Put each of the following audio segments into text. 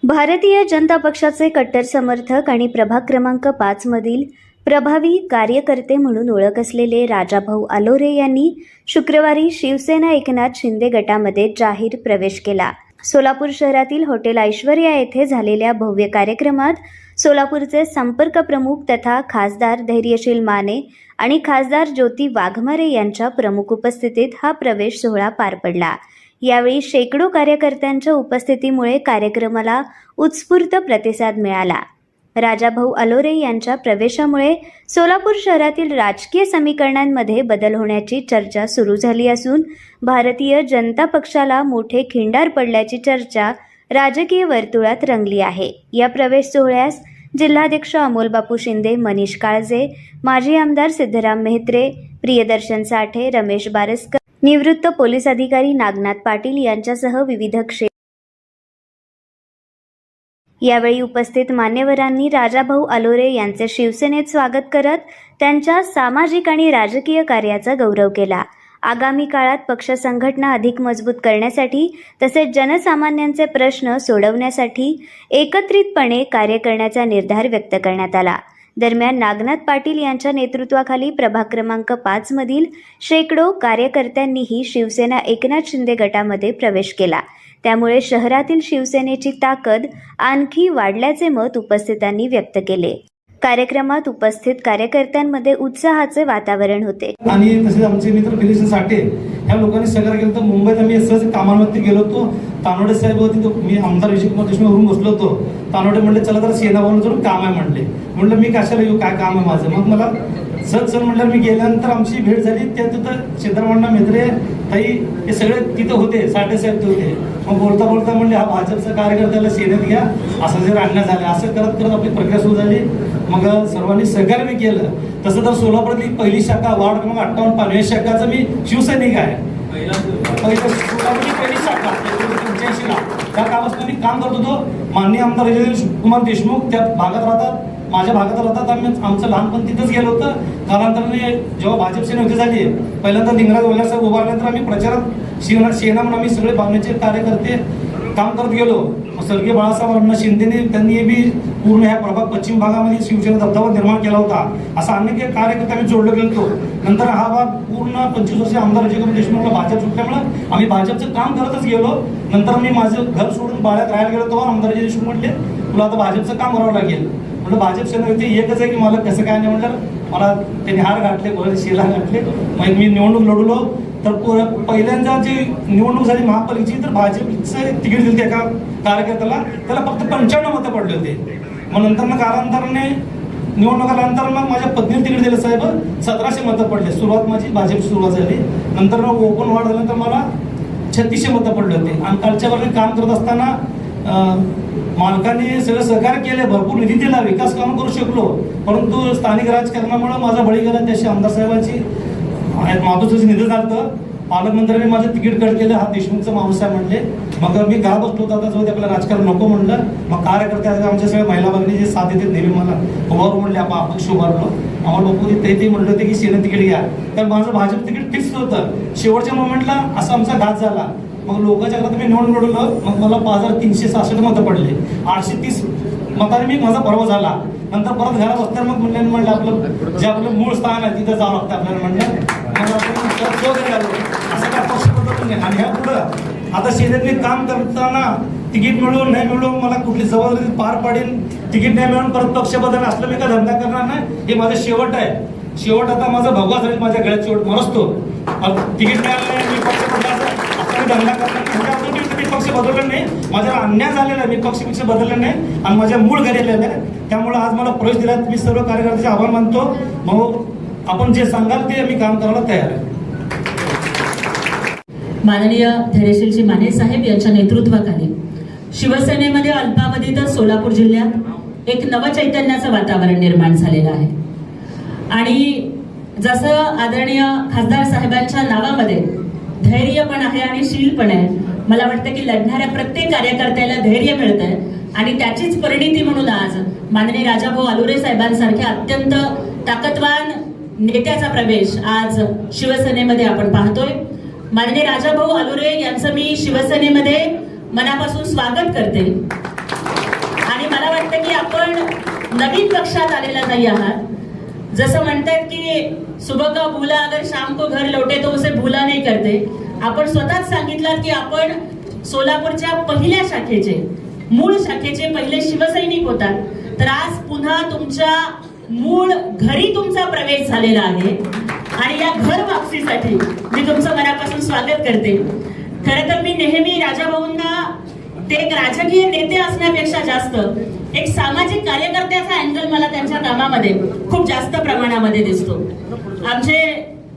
भारतीय जनता पक्षाचे कट्टर समर्थक आणि प्रभाग क्रमांक 5 मधील प्रभावी कार्यकर्ते म्हणून ओळख असलेले राजाभाऊ आलोरे यांनी शुक्रवारी शिवसेना एकनाथ शिंदे गटामध्ये जाहीर प्रवेश केला। सोलापूर शहरातील हॉटेल ऐश्वर्या येथे झालेल्या भव्य कार्यक्रमात सोलापूरचे संपर्क प्रमुख तथा खासदार धैर्यशील माने आणि खासदार ज्योती वाघमारे यांच्या प्रमुख उपस्थितीत हा प्रवेश सोहळा पार पडला। यावेळी शेकडो कार्यकर्त्यांच्या उपस्थितीमुळे कार्यक्रमाला उत्स्फूर्त प्रतिसाद मिळाला। राजाभाऊ आलोरे यांच्या प्रवेशामुळे सोलापूर शहरातील राजकीय समीकरणांमध्ये बदल होण्याची चर्चा सुरू झाली असून भारतीय जनता पक्षाला मोठे खिंडार पडल्याची चर्चा राजकीय वर्तुळात रंगली आहे। या प्रवेश सोहळ्यास जिल्हाध्यक्ष अमोलबापू शिंदे, मनीष काळजे, माजी आमदार सिद्धराम मेहत्रे, प्रियदर्शन साठे, रमेश बारसकर, निवृत्त पोलीस अधिकारी नागनाथ पाटील यांच्यासह विविध यावेळी उपस्थित मान्यवरांनी राजाभाऊ आलोरे यांचे शिवसेनेत स्वागत करत त्यांच्या सामाजिक आणि राजकीय कार्याचा गौरव केला। आगामी काळात पक्ष संघटना अधिक मजबूत करण्यासाठी तसेच जनसामान्यांचे प्रश्न सोडवण्यासाठी एकत्रितपणे कार्य करण्याचा निर्धार व्यक्त करण्यात आला। दरम्यान नागनाथ पाटील यांच्या नेतृत्वाखाली प्रभाग क्रमांक 5 मधील शेकडो कार्यकर्त्यांनीही शिवसेना एकनाथ शिंदे गटामध्ये प्रवेश केला। त्यामुळे शहरातील शिवसेनेची ताकद आणखी वाढल्याचे मत उपस्थितांनी व्यक्त केले। कार्यक्रमात उपस्थित कार्यकर्त्यांमध्ये उत्साहाचे वातावरण होते। आणि तसेच आमचे मित्र प्रियदर्शन साठे ह्या लोकांनी सहकार्य केलं। तर मुंबईत आम्ही सहज कामावरती गेलो होतो। तानोडे साहेब होते, तो मी आमदार विजयकुमार देशमुखवरून बसलो होतो। तानोडे म्हणले चला तर सेना भवन जाऊन काम आहे म्हणले। म्हणलं मी कशाला येऊ, काय काम आहे माझं। मग मला सहज म्हणलं मी गेल्यानंतर आमची भेट झाली। त्या तिथं सिद्धराम मेहत्रे ताई हे सगळे तिथं होते, साठे साहेब होते। मग बोलता बोलता म्हणले हा भाजपचा कार्यकर्त्याला सेनेत घ्या, असं जर आणण्यात झालं। असं करत करत आपली प्रक्रिया सुरू झाली। मग सर्वांनी सहकार्य मी केलं। तसं तर सोलापुरातली पहिली शाखा वार्ड क्रमांक 58 पानवे शाखाचं मी शिवसैनिक आहे। सोलापूरची पहिली शाखा 1985 ला त्या कामात मी काम करत होतो। माननीय आमदार विजयकुमार देशमुख त्या भागात राहतात, माझ्या भागात राहतात। आम्ही आमचं लहानपण तिथंच गेलो होतं। कालांतराने जेव्हा भाजप सेना युती झाली, पहिल्यांदा लिंगराज वल्हार साहेब उभारल्यानंतर आम्ही प्रचारात सेना म्हणून आम्ही सगळे भावनेचे कार्यकर्ते काम करत गेलो। स्वर्गीय बाळासाहेब शिंदेने त्यांनी बी पूर्ण ह्या प्रभाग पश्चिम भागामध्ये शिवसेना दबदबा निर्माण केला होता। असा अनेक कार्यकर्ते आम्ही जोडले गेलो। नंतर हा भाग पूर्ण 25 वर्ष आमदार विजयकुमार देशमुखला भाजप सुटल्यामुळे आम्ही भाजपचं काम करतच गेलो। नंतर मी माझं घर सोडून बाळ्यात राहायला गेलो तेव्हा आमदार विजय देशमुख म्हटले तुला आता भाजपचं काम करावं लागेल। म्हटलं भाजप सेना युती एकच आहे की मला कसं काय नाही। म्हटलं मला त्यांनी हार घातले, कोणाचे शिला घातले। मग मी निवडणूक लढवलो। तर पहिल्यांदा जी निवडणूक झाली महापालिकेची, तर भाजपचं तिकीट दिलं एका कार्यकर्त्याला, त्याला फक्त 95 मतं पडले होते। मग नंतर कालांतराने निवडणुकानंतर मग माझ्या पत्नीला तिकीट दिलं साहेब, 1700 मतं पडले। सुरुवात माझी भाजपची सुरुवात झाली। नंतर मग ओपन वाढ झाल्यानंतर मला 3600 मतं पडले होते। आणि कालच्या वर्षी काम करत असताना मालकाने सगळं सहकार्य केले, भरपूर निधी दिला, विकास कामं करू शकलो। परंतु स्थानिक राजकारणामुळे माझा बळी गेला। त्याशी आमदार साहेबांची मातोश्रीचं निधन झालं। पालकमंत्र्यांनी माझं तिकीट कट केलं, हा देशमुखचा माणूस आहे म्हणले। मग मी घरात बसलो होतो, आता जाऊ आपलं राजकारण नको म्हणलं। मग कार्यकर्ते आमच्या सगळ्या महिला भगिनी जे साथ देते नेहमी मला उभारू म्हणले, आपण अपक्ष उभारलो। आम्हाला बापू ते म्हणलं होते की सेना तिकीट घ्या, तर माझं भाजप तिकीट फिक्स होतं। शेवटच्या मोमेंटला असा आमचा घात झाला। मग लोकांच्या घरात मी निवडून लढवलं। मग मला 5366 मतं पडले। 830 मतांनी मी माझा पराभव झाला। नंतर परत घरात बसताना मग म्हणलं आपलं जे आपलं मूळ स्थान आहे तिथं जावं लागतं आपल्याला। म्हणलं असं काय पक्ष बदलत नाही। आणि ह्या पुढं आता सेनेत मी काम करताना तिकीट मिळू नाही मिळू, मला कुठली जबाबदारी पार पाडेल, तिकीट नाही मिळून परत पक्ष बदल असलं मी काय धंदा करणार नाही। हे माझं शेवट आहे। शेवट आता माझा भगवा झाला, माझ्या गळ्यात शेवट मरसतो। तिकीट मिळालं नाही, मी पक्ष बदलायचा असं मी धंदा करणार नाही। मी पक्ष बदललं नाही, माझ्यावर अन्याय झालेला आहे, मी पक्ष बदललं नाही आणि माझ्या मूळ घरी आलेलं आहे। त्यामुळे आज मला प्रवेश दिला। मी सर्व कार्यकर्त्याचे आभार मानतो। मग आपण जे सांगाल ते मी काम करायला तयार आहे। माननीय धैर्यशील माने साहेब यांच्या नेतृत्वाखाली शिवसेनेमध्ये अल्पावधीतच सोलापूर जिल्ह्यात एक नवचैतन्याचं वातावरण निर्माण झालेलं आहे। आणि जसं आदरणीय खासदार साहेबांच्या नावामध्ये धैर्य पण आहे आणि शील पण आहे, मला वाटतं की लढणाऱ्या प्रत्येक कार्यकर्त्याला धैर्य मिळतंय आणि त्याचीच परिणिती म्हणून आज माननीय राजाभाऊ आलोरे साहेबांसारख्या अत्यंत ताकदवान नेत्याचा प्रवेश आज शिवसेनेमध्ये आपण पाहतोय। माननीय राजाभाऊ आलोरे यांचं मी शिवसेनेमध्ये मनापासून स्वागत करते। नवीन पक्षात आलेला नाही आहात. जसं म्हणतात की सुबह का भूला अगर शाम को घर लौटे तो उसे भूला नहीं करते. आपण स्वतःच सांगितलं की आपण सोलापूरच्या पहिल्या शाखेचे, मूळ शाखेचे पहिले शिवसैनिक होतात. तर आज पुन्हा तुमच्या मूळ घरी तुमचा प्रवेश झालेला आहे आणि या घर वापसीसाठी मी तुमचं मनापासून स्वागत करते. खरं तर मी नेहमी राजाभाऊंना ते एक राजकीय नेते असण्यापेक्षा जास्त एक सामाजिक कार्यकर्त्याचा अँगल मला त्यांच्या कामामध्ये खूप जास्त प्रमाणामध्ये दिसतो. आमचे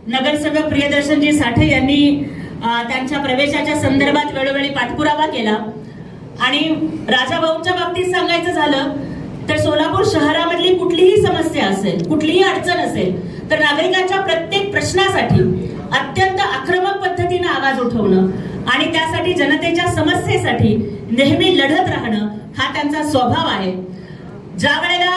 नगरसेवक प्रियदर्शनजी साठे यांनी त्यांच्या प्रवेशाच्या संदर्भात वेळोवेळी पाठपुरावा केला आणि राजाभाऊंच्या बाबतीत सांगायचं झालं तर सोलापूर शहरामधली कुठलीही समस्या असेल, कुठलीही अडचण असेल तर नागरिकांच्या प्रत्येक प्रश्नासाठी अत्यंत आक्रमक पद्धतीने आवाज उठवणं आणि त्यासाठी जनतेच्या समस्येसाठी नेहमी लढत राहणं हा त्यांचा स्वभाव आहे. ज्या वेळेला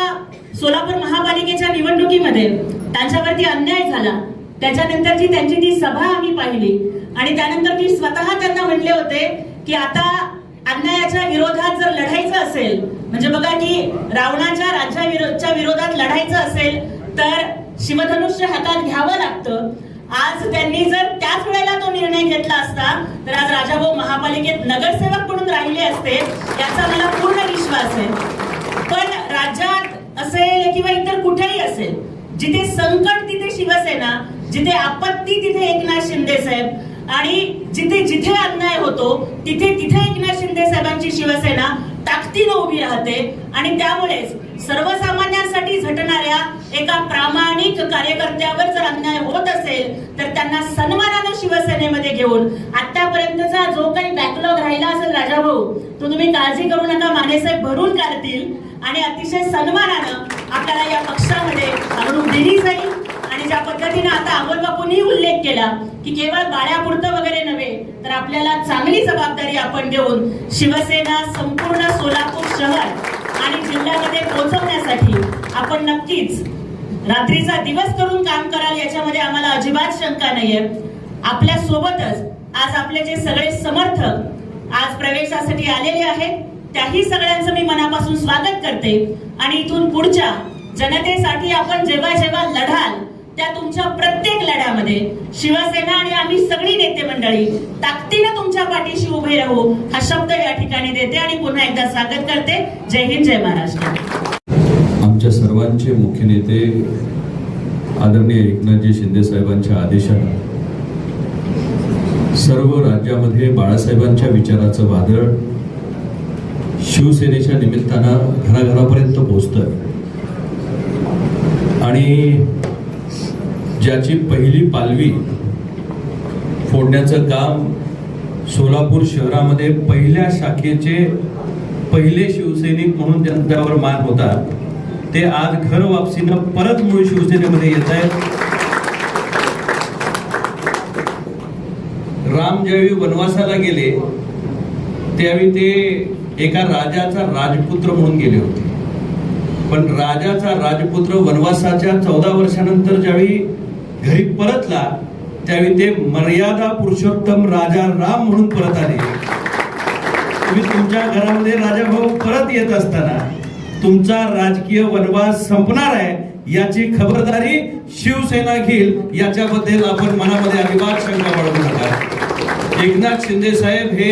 सोलापूर महापालिकेच्या निवडणुकीमध्ये त्यांच्यावरती अन्याय झाला त्याच्यानंतरची त्यांची ती सभा आम्ही पाहिली आणि त्यानंतर मी स्वतः त्यांना म्हणले होते की आता अन्यायाच्या विरोधात जर लढायचं असेल, म्हणजे बघा की रावणाच्या राज्याच्या विरोधात लढायचं असेल तर शिवधनुष्य हातात घ्यावं लागतं. आज त्यांनी जर त्याच वेळेला तो निर्णय घेतला असता तर आज राजाभाऊ महापालिकेत नगरसेवक म्हणून राहिले असते याचा मला पूर्ण विश्वास आहे. पण राज्यात असेल किंवा इतर कुठेही असेल, जिथे संकट तिथे शिवसेना, जिथे आपत्ती तिथे एकनाथ शिंदे साहेब आणि जिथे जिथे अन्याय होतो तिथे तिथे एकनाथ शिंदे साहेबांची शिवसेना ताकदीने उभी राहते आणि त्यामुळेच सर्वसामान्यांसाठी झटणाऱ्या एका प्रामाणिक कार्यकर्त्यावर जर अन्याय होत असेल तर त्यांना सन्मानाने शिवसेनेमध्ये घेऊन आतापर्यंतचा जो काही बॅकलॉग राहिला असेल राजाभाऊ तो तुम्ही काळजी करू नका, मानेसाहेब भरून काढतील आणि अतिशय सन्मानानं आपल्याला या पक्षामध्ये आणून दिली जाईल. आणि ज्या पद्धतीने आता अमोल बापूंनी उल्लेख केला की केवळ बाळ्यापुरतं वगैरे नव्हे तर आपल्याला चांगली जबाबदारी आपण देऊन शिवसेना संपूर्ण सोलापूर शहर आणि जिल्ह्यामध्ये पोहोचवण्यासाठी आपण नक्कीच रात्रीचा दिवस करून काम कराल याच्यामध्ये आम्हाला अजिबात शंका नाहीये. आपल्या सोबतच आज आपले जे सगळे समर्थक आज प्रवेशासाठी आलेले आहेत त्याही सगळ्यांचं मी मनापासून स्वागत करते आणि इथून पुढच्या जनतेसाठी आपण जेव्हा जेव्हा लढाल त्या तुमच्या प्रत्येक लढ्यामध्ये शिवसेना आणि आम्ही सगळी नेते मंडळी ताकदीने तुमच्या पाठीशी उभे राहू हा शब्द या ठिकाणी देते आणि पुन्हा एकदा स्वागत करते. जय हिंद, जय महाराष्ट्र. आमच्या सर्वांचे मुख्य नेते आदरणीय एकनाथजी शिंदे साहेबांच्या आदेशाने सर्व राज्यामध्ये बाळासाहेबांच्या विचाराचं वादळ शिवसेनेच्या निमित्तानं घराघरापर्यंत पोहोचतं आणि ज्याची पहिली पालवी फोडण्याचं काम सोलापूर शहरामध्ये पहिल्या शाखेचे पहिले शिवसैनिक म्हणून त्यांच्यावर मान होता ते आज घर वापसीनं परत मूळ शिवसेनेमध्ये येत आहेत. राम ज्यावेळी वनवासाला गेले त्यावेळी ते एका राजाचा राजपुत्र म्हणून गेले होते, पण राजाचा राजपुत्र वनवासाच्या 14 वर्षानंतर ज्यावेळी घरी परतला त्यावेळी ते मर्यादा पुरुषोत्तम राजा राम म्हणून परत आले. तुम्ही तुमच्या घरामध्ये राजाभाऊ परत येत असताना तुमचा राजकीय वनवास संपणार आहे याची खबरदारी शिवसेना घेईल याच्याबद्दल आपण मनामध्ये अजिबात शंका बाळगू नका. एकनाथ शिंदे साहेब हे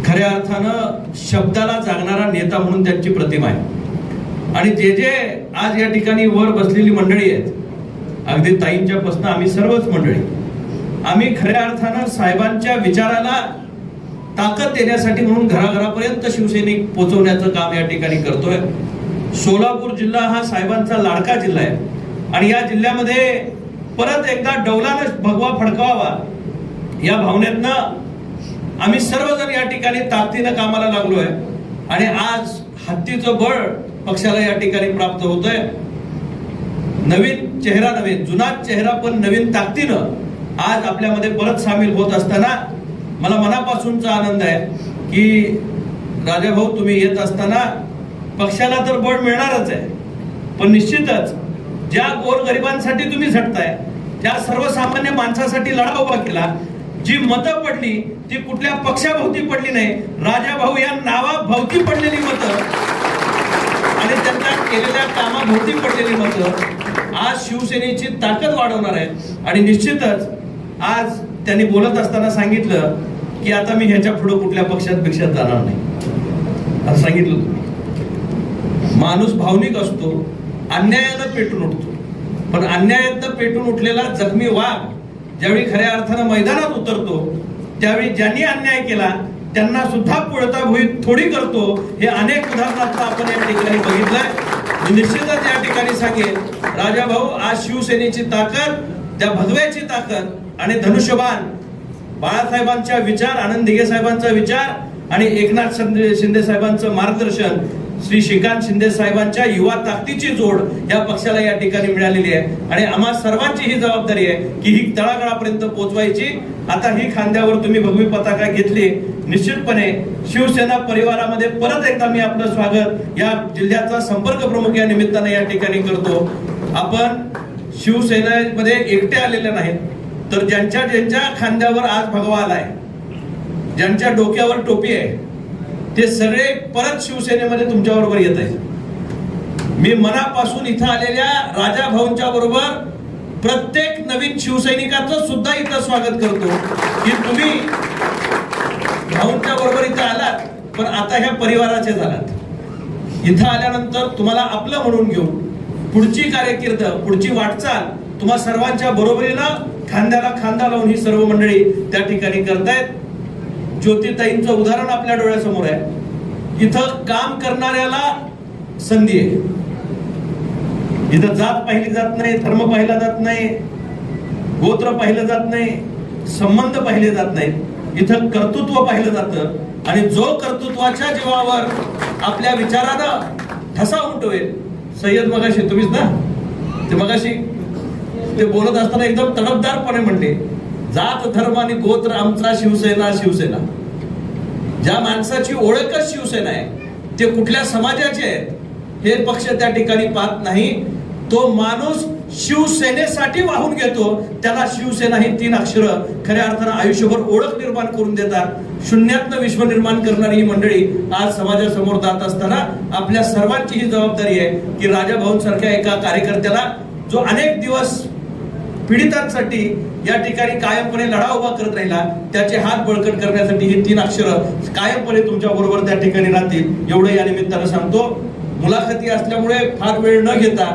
खऱ्या अर्थानं शब्दाला जागणारा नेता म्हणून त्यांची प्रतिमा आहे आणि जे जे आज या ठिकाणी वर बसलेली मंडळी आहेत अगदी ताईंच्या पासून आम्ही सर्वच मंडळी आम्ही खऱ्या अर्थानं साहेबांच्या विचाराला ताकद देण्यासाठी म्हणून घराघरापर्यंत शिवसैनिक पोहोचवण्याचं काम या ठिकाणी करतोय. सोलापूर जिल्हा हा साहेबांचा लाडका जिल्हा आहे आणि या जिल्ह्यामध्ये परत एकदा डौलानं भगवा फडकावा या भावनेतनं आम्ही सर्वजण या ठिकाणी ताकदीनं कामाला लागलोय आणि आज हत्तीचं बळ पक्षाला या ठिकाणी प्राप्त होतंय. नवीन चेहरा नव्हे, जुनाच चेहरा पण नवीन ताकदीनं आज आपल्यामध्ये परत सामील होत असताना मला मनापासूनचा आनंद आहे की राजाभाऊ तुम्ही येत असताना पक्षाला तर बळ मिळणारच आहे, पण निश्चितच ज्या गोरगरिबांसाठी तुम्ही झटताय त्या सर्वसामान्य माणसासाठी लढा उभा केला. जी मतं पडली ती कुठल्या पक्षाभोवती पडली नाही, राजाभाऊ या नावाभोवती पडलेली मतं आणि केलेल्या कामाभोवती पडलेली मतं आज शिवसेनेची ताकद वाढवणार आहेत. आणि निश्चितच आज त्यांनी बोलत असताना सांगितलं की आता मी ह्याच्या पुढे कुठल्या पक्षात जाणार नाही असं सांगितलं. तुम्ही माणूस भावनिक असतो, अन्यायानं पेटून उठतो, पण अन्यायातनं पेटून उठलेला जखमी वाघ ज्यावेळी खऱ्या अर्थानं मैदानात उतरतो त्यावेळी ज्यांनी अन्याय केला त्यांना सुद्धा पुळताभुई थोडी करतो. हे अनेक उदाहरणार्थ आपण या ठिकाणी बघितलंय. निश्चितच या ठिकाणी सांगेल राजाभाऊ, आज शिवसेनेची ताकद, त्या भगव्याची ताकद आणि धनुष्यबाण बाळासाहेबांच्या विचार, आनंद दिघे साहेबांचा विचार आणि एकनाथ शिंदे साहेबांचं मार्गदर्शन, श्री श्रीकांत शिंदे साहेबांच्या युवा ताकदीची जोड या पक्षाला या ठिकाणी मिळालेली आहे. आणि आम्हा सर्वांची ही जबाबदारी आहे की ही तळागाळापर्यंत पोहोचवायची. आता ही खांद्यावर तुम्ही भगवी पताका घेतली. निश्चितपणे शिवसेना परिवारामध्ये परत एकदा मी आपलं स्वागत या जिल्ह्याचा संपर्क प्रमुख या निमित्तानं या ठिकाणी करतो. आपण शिवसेनेमध्ये एकटे आलेले नाहीत, तर ज्यांच्या ज्यांच्या खांद्यावर आज भगवा आलाय, ज्यांच्या डोक्यावर टोपी आहे, ते सगळे परत शिवसेनेमध्ये तुमच्या बरोबर येत आहेत. मी मनापासून इथं आलेल्या राजा भाऊंच्या बरोबर प्रत्येक नवीन शिवसैनिकाचं सुद्धा इथं स्वागत करतो की तुम्ही भाऊंच्या बरोबर इथं आलात, पण आता ह्या परिवाराचे झालात. इथं आल्यानंतर तुम्हाला आपलं म्हणून घेऊन पुढची कारकीर्द, पुढची वाटचाल तुम्हा सर्वांच्या बरोबरीनं खांद्याला खांदा लावून ही सर्व मंडळी त्या ठिकाणी करतायत. ज्योतिताईंचं उदाहरण आपल्या डोळ्यासमोर आहे. इथं काम करणाऱ्याला संधी आहे. इथं जात पाहिली जात नाही, धर्म पाहिला जात नाही, गोत्र पाहिलं जात नाही, संबंध पाहिले जात नाहीत. इथं कर्तृत्व पाहिलं जातं. आणि जो कर्तृत्वाच्या जीवावर आपल्या विचारानं ठसा उमटवेल, सय्यद मगाशी तुम्हीच ना, ते मगाशी ते बोलत असताना एकदम तडफदारपणे म्हणले, जात धर्म आणि गोत्र आमचा शिवसेना शिवसेना. ज्या माणसाची ओळखच शिवसेना आहे, ते कुठल्या समाजाचे आहेत हे पक्ष त्या ठिकाणी पाहत नाही. तो माणूस शिवसेनेसाठी वाहून घेतो, त्याला शिवसेना ही 3 अक्षरं खऱ्या अर्थानं आयुष्यभर ओळख निर्माण करून देतात. शून्यातनं विश्व निर्माण करणारी ही मंडळी आज समाजासमोर जात असताना आपल्या सर्वांची ही जबाबदारी आहे की राजा भाऊंसारख्या एका कार्यकर्त्याला जो अनेक दिवस पीडितांसाठी या ठिकाणी कायमपणे लढा उभा करत राहिला, त्याचे हात बळकट करण्यासाठी ही 3 अक्षरं कायमपणे तुमच्या बरोबर त्या ठिकाणी राहतील. एवढं या निमित्तानं सांगतो. मुलाखती असल्यामुळे फार वेळ न घेता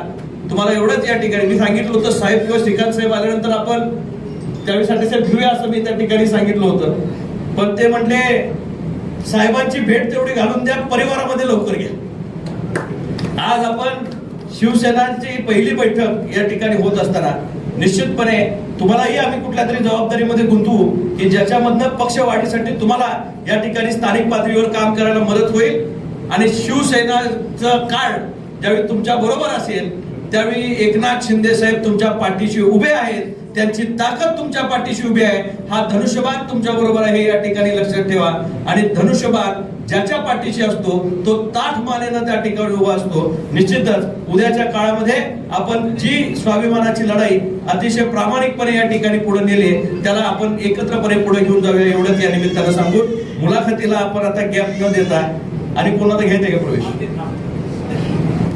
तुम्हाला एवढंच या ठिकाणी मी सांगितलं होतं, साहेब किंवा श्रीकांत साहेब आल्यानंतर आपण त्यावेळेसाठी साहेब घेऊया असं मी त्या ठिकाणी सांगितलं होतं. पण ते म्हणले साहेबांची भेट तेवढी घालून द्या, परिवारामध्ये लवकर घ्या. आज आपण शिवसेनाची पहिली बैठक या ठिकाणी होत असताना निश्चितपणे तुम्हालाही आम्ही कुठल्या तरी जबाबदारीमध्ये गुंतवू की ज्याच्यामधनं पक्षवाढीसाठी तुम्हाला या ठिकाणी स्थानिक पातळीवर काम करायला मदत होईल. आणि शिवसेनाचं काळ ज्यावेळी तुमच्या बरोबर असेल त्यावेळी एकनाथ शिंदे साहेब तुमच्या पाठीशी उभे आहेत, त्यांची ताकद तुमच्या पाठीशी उभी आहे. हा धनुष्यबाण तुमच्या बरोबर आहे या ठिकाणी लक्षात ठेवा. आणि धनुष्यबाण ज्याच्या पाठीशी असतो तो ताठ मानेनं त्या ठिकाणी उभा असतो. निश्चितच उद्याच्या काळामध्ये आपण जी स्वाभिमानाची लढाई अतिशय प्रामाणिकपणे या ठिकाणी पुढे नेली, त्याला आपण एकत्रपणे पुढे घेऊन जाऊया एवढंच या निमित्तानं सांगून मुलाखतीला आपण आता गॅप न देता आणि कोणाला घ्यायचं का प्रवेश